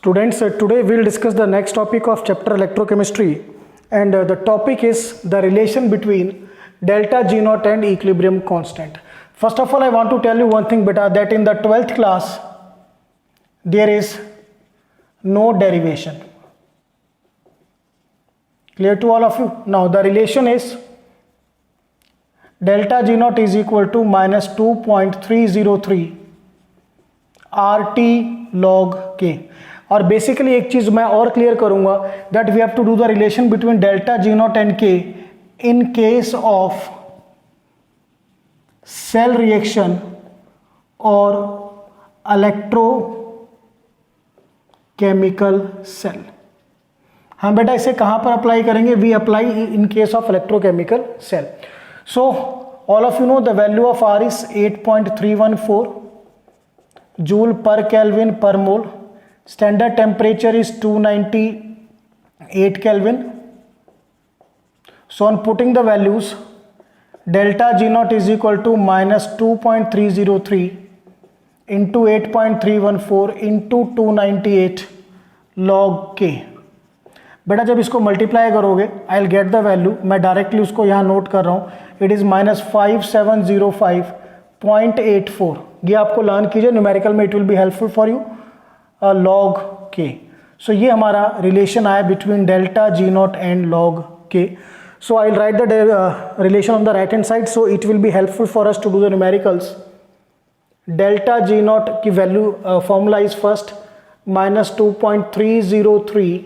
Students, today we'll discuss the next topic of chapter electrochemistry, and the topic is the relation between delta G naught and equilibrium constant. First of all, I want to tell you one thing beta, that in the 12th class there is no derivation. Clear to all of you? Now the relation is delta G naught is equal to minus 2.303 RT log K. और basically एक चीज मैं और clear करूंगा, that we have to do the relation between delta G naught and K in case of cell reaction और electrochemical cell. हम बेटा इसे कहां पर अप्लाई करेंगे? We apply in case of electrochemical cell. So all of you know the value of R is 8.314 joule per kelvin per mole. Standard temperature is 298 Kelvin. So on putting the values, delta G naught is equal to minus 2.303 into 8.314 into 298 log K. बेटा जब इसको multiply करोगे I will get the value. मैं directly उसको यहाँ note कर रहा हूँ. It is minus 5705.84. ये आपको लर्न कीजिए न्यूमेरिकल में, it will be helpful for you. Log K. So ये हमारा रिलेशन आया between delta G naught and log K. So I will write the relation on the right hand side, so it will be helpful for us to do the numericals. Delta G naught की value formula is first minus 2.303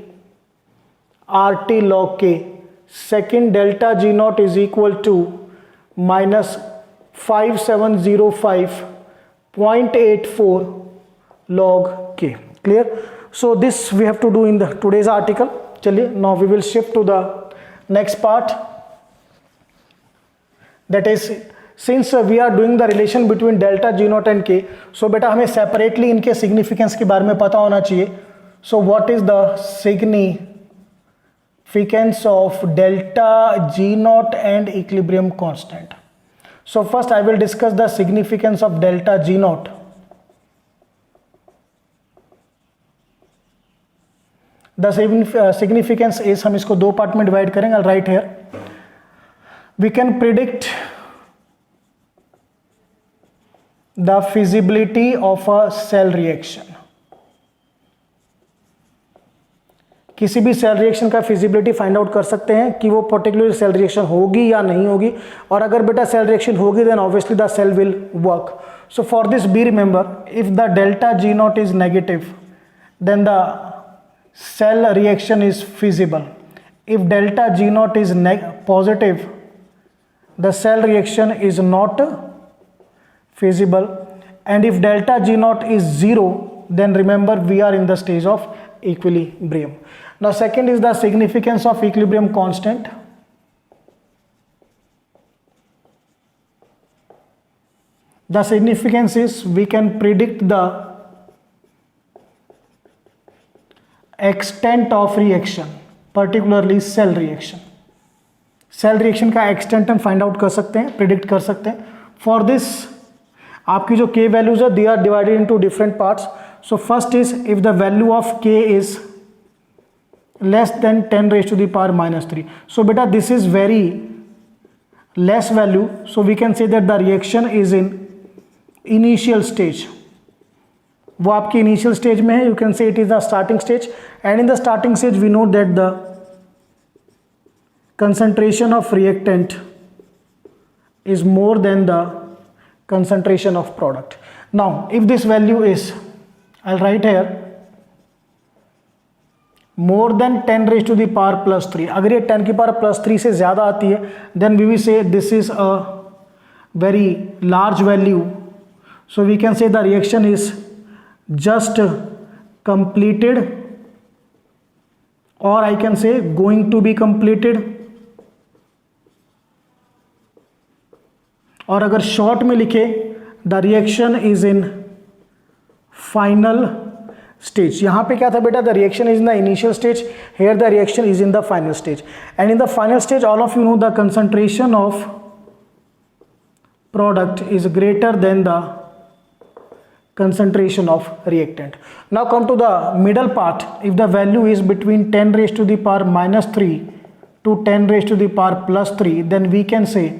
RT log K. Second delta G naught is equal to minus 5705.84 log K. Clear? So this we have to do in the today's article. चलिए now we will shift to the next part, that is since we are doing the relation between delta G naught and K, so बेटा हमें separately इनके significance के बारे में पता होना चाहिए. So what is the significance of delta G naught and equilibrium constant? So first I will discuss the significance of delta G naught. The significance is, हम इसको दो पार्ट में डिवाइड करेंगे. I write here, we can predict the feasibility of a cell reaction. किसी भी cell reaction का feasibility find out कर सकते हैं कि वो पर्टिकुलर सेल रिएक्शन होगी या नहीं होगी. और अगर बेटा सेल रिएक्शन होगी then obviously the cell will work. So for this be remember, if the delta G naught is negative then the cell reaction is feasible. If delta G naught is positive, the cell reaction is not feasible. And if delta G naught is 0, then remember we are in the stage of equilibrium. Now second is the significance of equilibrium constant. The significance is we can predict the extent of reaction, particularly cell reaction. Cell reaction का extent हम find out कर सकते हैं, predict कर सकते हैं. For this आपकी जो के वैल्यूज है they are divided into different parts. So first is if the value of K is less than 10 raised to the power minus 3. So बेटा this is very less value, so we can say that the reaction is in initial stage. वो आपकी initial stage में है. You can say it is the starting stage, and in the starting stage we know that the concentration of reactant is more than the concentration of product. Now if this value is, I'll write here, more than 10 raised to the power plus 3, अगर ये 10 की power plus 3 से ज़्यादा आती है then we will say this is a very large value. So we can say the reaction is just completed, or I can say going to be completed. और अगर short में लिखे the reaction is in final stage. यहां पे क्या था बेटा? The reaction is in the initial stage, here the reaction is in the final stage. And in the final stage all of you know the concentration of product is greater than the concentration of reactant. Now come to the middle part. If the value is between 10 raised to the power minus 3 to 10 raised to the power plus 3, then we can say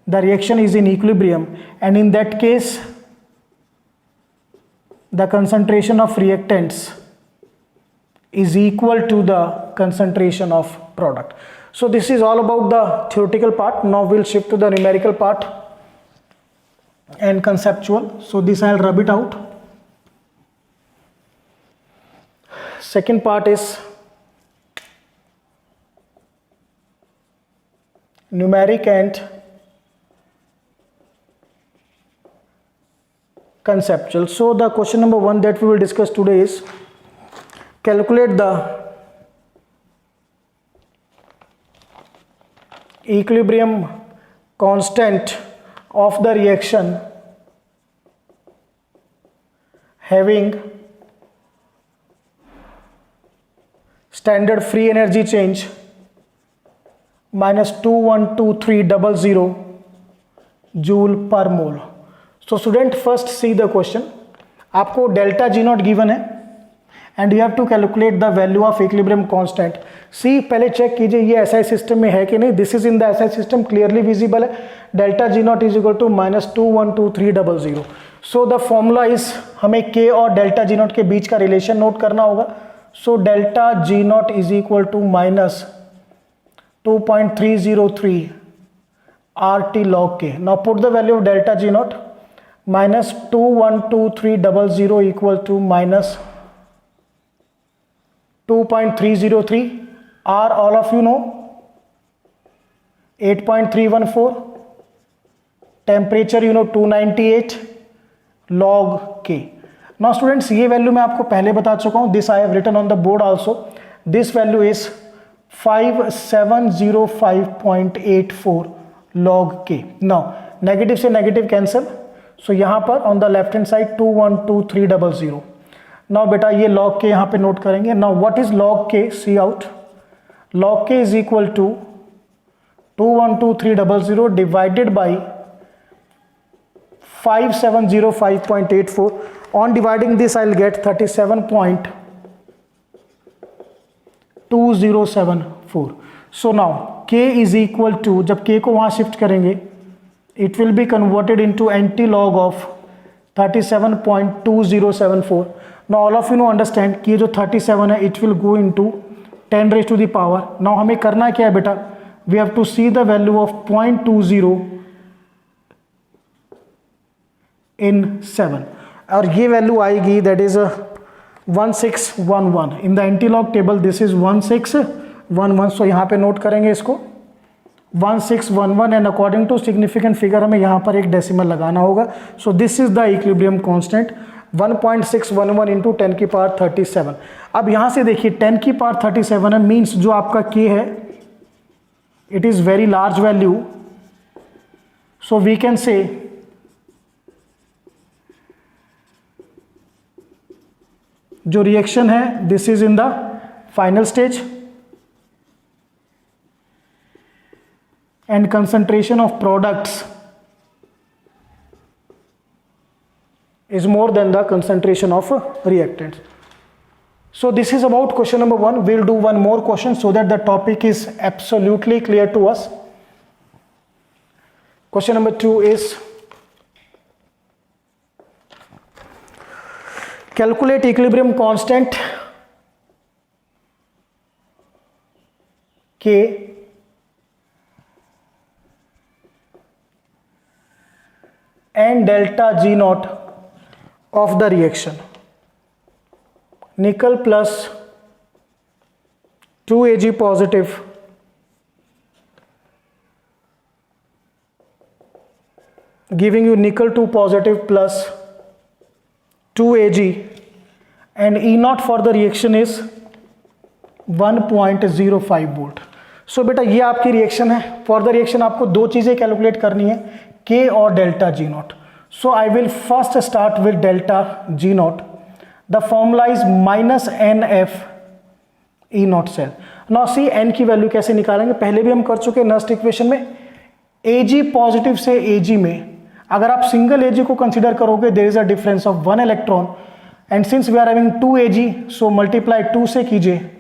the reaction is in equilibrium, and in that case the concentration of reactants is equal to the concentration of product. So this is all about the theoretical part. Now we'll shift to the numerical part and conceptual. So this I'll rub it out. Second part is numeric and conceptual. So the question number 1 that we will discuss today is calculate the equilibrium constant of the reaction having standard free energy change minus 212,300 joule per mole. So student, first see the question. आपको delta G naught given है and you have to calculate the value of equilibrium constant. See पहले check कीजिए ये SI system में है कि नहीं. This is in the SI system, clearly visible है. Delta G naught is equal to minus 212,300. So the formula is, हमें K और डेल्टा जी नॉट के बीच का रिलेशन नोट करना होगा. So delta G naught is equal to minus 2.303 RT log K. Now put the value of delta G naught. Minus 212,300 equal to minus 2.303. R all of you know 8.314. Temperature you know 298 log K. Now students, ये value मैं आपको पहले बता चुका हूँ. This I have written on the board also. This value is 5705.84 log K. Now negative से negative cancel. So यहाँ पर on the left hand side 212,300. Now बेटा ये log K यहाँ पे नोट करेंगे. Now what is log K? See out. log K is equal to 212,300 divided by 5705.84. On dividing this I'll get 37.2074. So now K is equal to, जब K को वहाँ shift करेंगे, it will be converted into anti-log of 37.2074. Now all of you know understand कि ये जो 37 है it will go into 10 raised to the power. Now हमें करना क्या है बेटा? We have to see the value of 0.20 in 7. और ये वैल्यू आएगी that is 1611. In the antilog table this is 1611. So यहाँ पे नोट करेंगे इसको 1611 and according to significant figure हमें यहाँ पर एक डेसिमल लगाना होगा. So this is the equilibrium constant 1.611 into 10 की पावर 37. अब यहाँ से देखिए 10 की पावर 37 है, मीन्स जो आपका K है it is very large value. So we can say जो रिएक्शन है this is in the final stage and concentration of products is more than the concentration of reactants. So this is about question number 1. We'll do one more question so that the topic is absolutely clear to us. Question number 2 is calculate equilibrium constant K and delta G naught of the reaction. Nickel plus 2 Ag positive giving you nickel 2 positive plus 2 Ag and E naught for the reaction is 1.05 volt. सो बेटा ये आपकी reaction है. For the reaction आपको दो चीज़ें calculate करनी है, K और delta G not. So I will first start with delta G naught. The formula is minus NF E naught cell. Now see N की वैल्यू कैसे निकालेंगे, पहले भी हम कर चुके हैं नेक्स्ट इक्वेशन में. Ag पॉजिटिव से Ag में अगर आप सिंगल Ag को कंसिडर करोगे there is a difference of 1 electron, and since we are having 2 Ag, सो मल्टीप्लाई 2 से कीजिए,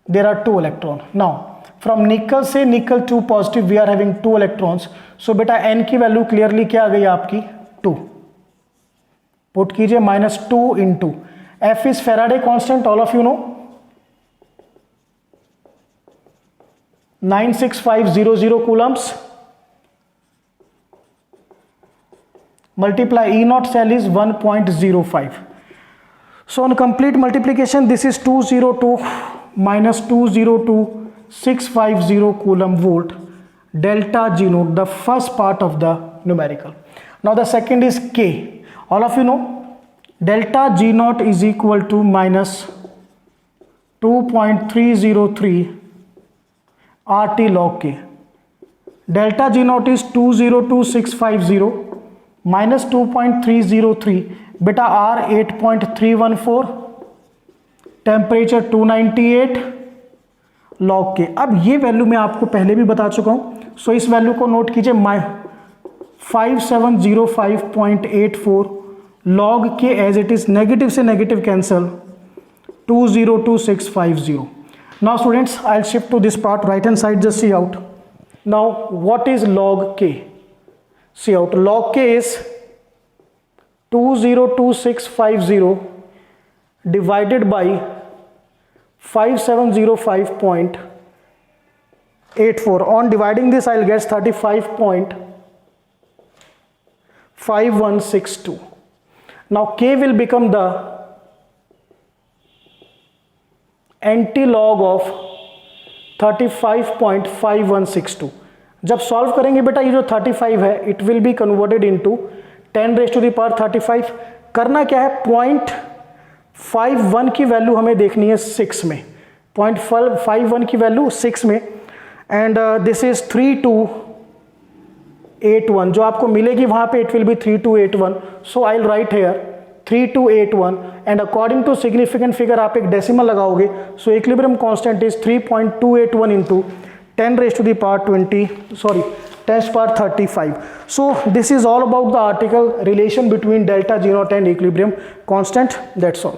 there are 2 electron. Now from nickel से nickel 2 positive we are having 2 electrons. So बेटा n की वैल्यू क्लियरली क्या आ गई आपकी 2. पुट कीजिए -2 into F is Faraday constant, all of you no 96500 coulombs. Multiply E naught cell is 1.05. So on complete multiplication, this is 202 minus 202650 coulomb volt delta G naught, the first part of the numerical. Now the second is K. All of you know delta G naught is equal to minus 2.303 RT log K. Delta G naught is 202650 minus 2.303, beta R 8.314, temperature 298 log K. अब ये value मैं आपको पहले भी बता चुका हूं, सो इस वैल्यू को नोट कीजिए 5705.84 log K as it is, negative से negative cancel 202650. Now students, I'll shift to this part, right hand side, just see out. Now what is log K? See out, log K is 202650 divided by 5705.84. On dividing this, I'll get 35.5162. Now K will become the anti-log of 35.5162. जब solve करेंगे बेटा ये जो 35 है it will be converted into 10⁻35. करना क्या है, 0.51 की वैल्यू हमें देखनी है 6 में, 0.51 की वैल्यू 6 में, एंड दिस इज 3281 जो आपको मिलेगी वहां पे, it will be 3281. So I will write here 3281 and according to significant figure आप एक डेसिमल लगाओगे, so equilibrium constant is 3.281 into 10⁻35. So this is all about the article relation between delta G naught and equilibrium constant. That's all.